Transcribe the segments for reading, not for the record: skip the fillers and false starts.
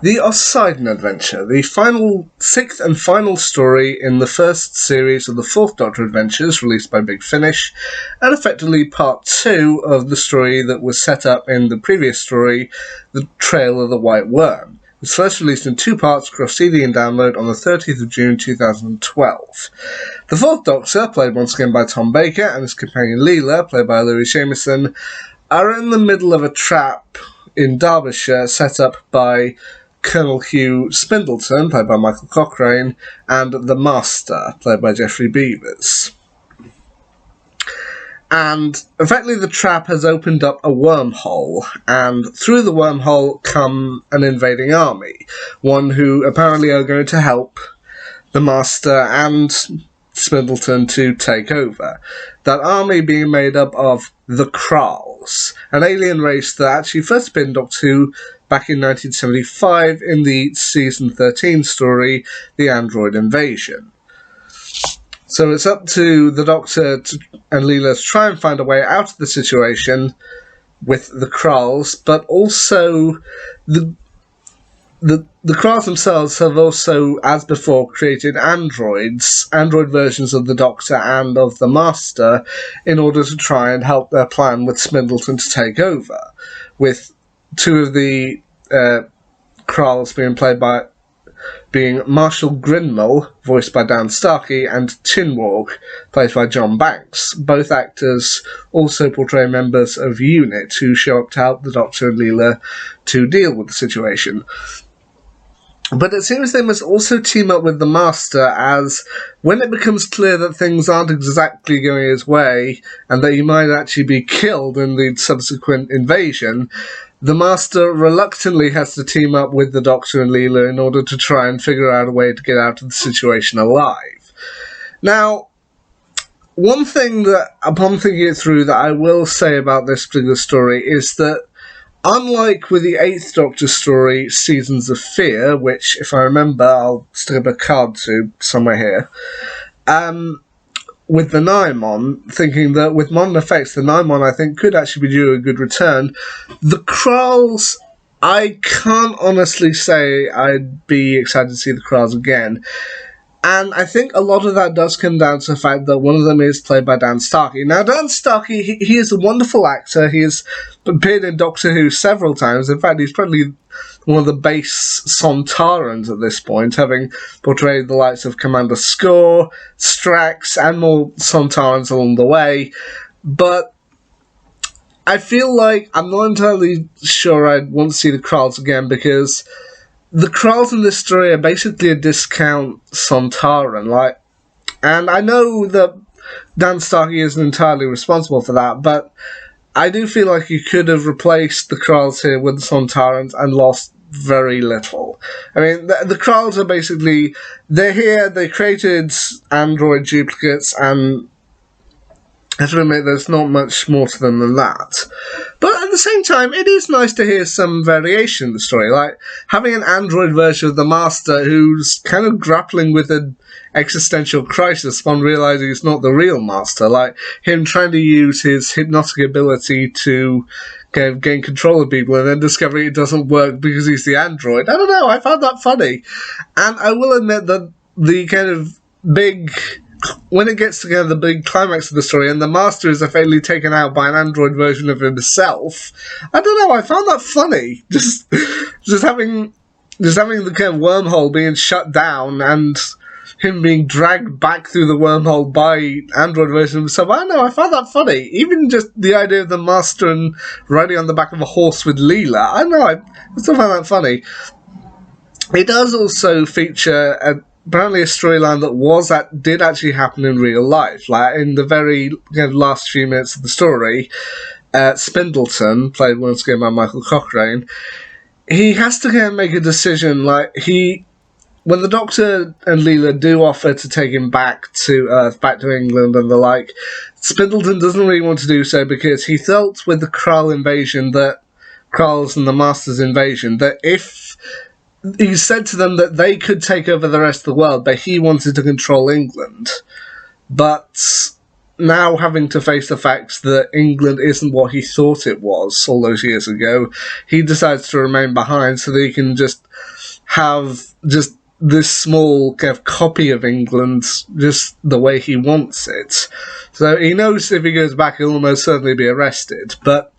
The Oseidon Adventure, the sixth and final story in the first series of the Fourth Doctor Adventures, released by Big Finish, and effectively part 2 of the story that was set up in the previous story, The Trail of the White Worm. It was first released in 2 parts across CD and download on the 30th of June 2012. The Fourth Doctor, played once again by Tom Baker, and his companion Leela, played by Louis Jameson, are in the middle of a trap in Derbyshire set up by Colonel Hugh Spindleton, played by Michael Cochrane, and the Master, played by Geoffrey Beevers. And effectively the trap has opened up a wormhole, and through the wormhole come an invading army, one who apparently are going to help the Master and Spindleton to take over. That army being made up of the Kralls, an alien race that actually first appeared in Doctor Who back in 1975 in the Season 13 story, The Android Invasion. So it's up to the Doctor and Leela to try and find a way out of the situation with the Kralls, but also the Kralls themselves have also, as before, created android versions of the Doctor and of the Master, in order to try and help their plan with Spindleton to take over, with 2 of the Kralls being Marshall Grinmel, voiced by Dan Starkey, and Chinwalk, played by John Banks. Both actors also portray members of UNIT who show up to help the Doctor and Leela to deal with the situation. But it seems they must also team up with the Master, as when it becomes clear that things aren't exactly going his way, and that he might actually be killed in the subsequent invasion, the Master reluctantly has to team up with the Doctor and Leela in order to try and figure out a way to get out of the situation alive. Now, one thing that, upon thinking it through, that I will say about this particular story is that, unlike with the 8th Doctor story, Seasons of Fear, which, if I remember, I'll stick up a card to somewhere here, with the Naimon, thinking that with modern effects, the Naimon, I think, could actually be due a good return. The Kralls, I can't honestly say I'd be excited to see the Kralls again. And I think a lot of that does come down to the fact that one of them is played by Dan Starkey. Now, Dan Starkey, he is a wonderful actor. He has appeared in Doctor Who several times. In fact, he's probably one of the base Sontarans at this point, having portrayed the likes of Commander Score, Strax, and more Sontarans along the way. But I feel like I'm not entirely sure I'd want to see the Kralls again, because the Kralls in this story are basically a discount Sontaran, and I know that Dan Starkey isn't entirely responsible for that, but I do feel like you could have replaced the Kralls here with the Sontarans and lost very little. I mean, the Kralls are basically, they're here, they created android duplicates, and I have to admit there's not much more to them than that. But at the same time, it is nice to hear some variation in the story, like having an android version of the Master who's kind of grappling with an existential crisis upon realising he's not the real Master, like him trying to use his hypnotic ability to kind of gain control of people and then discovering it doesn't work because he's the android. I don't know, I found that funny. And I will admit that the kind of big, when it gets together, the big climax of the story, and the Master is effectively taken out by an android version of himself, I don't know, I found that funny. Just having the kind of wormhole being shut down and him being dragged back through the wormhole by android version of himself. I don't know, I found that funny. Even just the idea of the Master and riding on the back of a horse with Leela, I don't know, I still found that funny. It does also feature apparently a storyline that did actually happen in real life. Like, in the very last few minutes of the story, Spindleton, played once again by Michael Cochrane, he has to make a decision. When the Doctor and Leela do offer to take him back to Earth, back to England and the like, Spindleton doesn't really want to do so, because he felt with the Krall invasion, that Kralls and the Master's invasion, that if he said to them that they could take over the rest of the world, but he wanted to control England. But now having to face the fact that England isn't what he thought it was all those years ago, he decides to remain behind so that he can just have just this small kind of copy of England just the way he wants it. So he knows if he goes back he'll almost certainly be arrested, but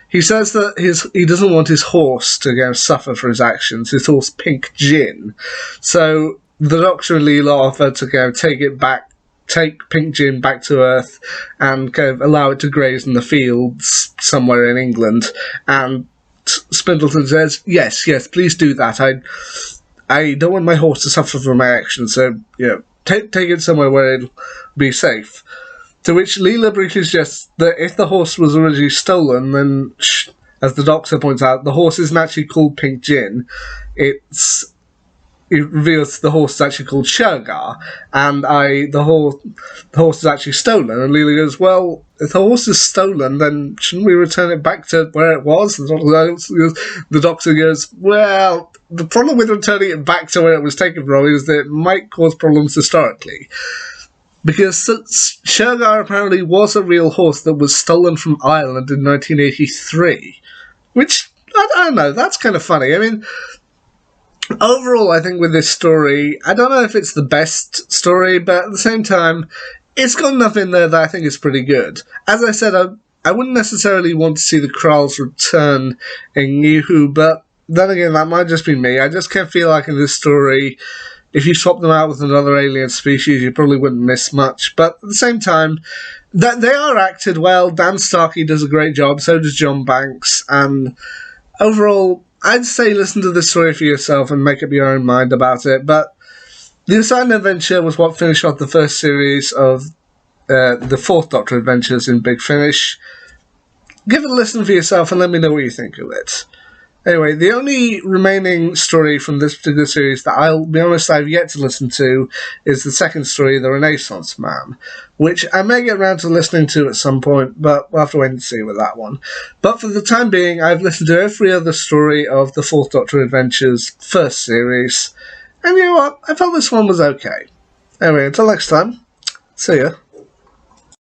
he says that he doesn't want his horse to suffer for his actions, his horse Pink Gin. So the Doctor and Leela offer to take Pink Gin back to Earth and allow it to graze in the fields somewhere in England. And Spindleton says, yes, please do that. I don't want my horse to suffer for my actions, so take it somewhere where it'll be safe. To which Leela briefly suggests that if the horse was originally stolen, then, as the Doctor points out, the horse isn't actually called Pink Gin. It reveals the horse is actually called Shergar, and the horse is actually stolen. And Leela goes, well, if the horse is stolen, then shouldn't we return it back to where it was? The Doctor goes, well, the problem with returning it back to where it was taken from is that it might cause problems historically. Because Shergar apparently was a real horse that was stolen from Ireland in 1983. Which, I don't know, that's kind of funny. I mean, overall, I think with this story, I don't know if it's the best story, but at the same time, it's got enough in there that I think it's pretty good. As I said, I wouldn't necessarily want to see the Kralls return in New Who, but then again, that might just be me. I just can't feel like in this story, if you swap them out with another alien species, you probably wouldn't miss much. But at the same time, they are acted well. Dan Starkey does a great job, so does John Banks, and overall, I'd say listen to this story for yourself and make up your own mind about it. But the Oseidon Adventure was what finished off the first series of the Fourth Doctor Adventures in Big Finish. Give it a listen for yourself and let me know what you think of it. Anyway, the only remaining story from this particular series that I'll be honest I've yet to listen to is the second story, The Renaissance Man, which I may get around to listening to at some point, but we'll have to wait and see with that one. But for the time being, I've listened to every other story of the Fourth Doctor Adventures first series, and you know what? I felt this one was okay. Anyway, until next time, see ya.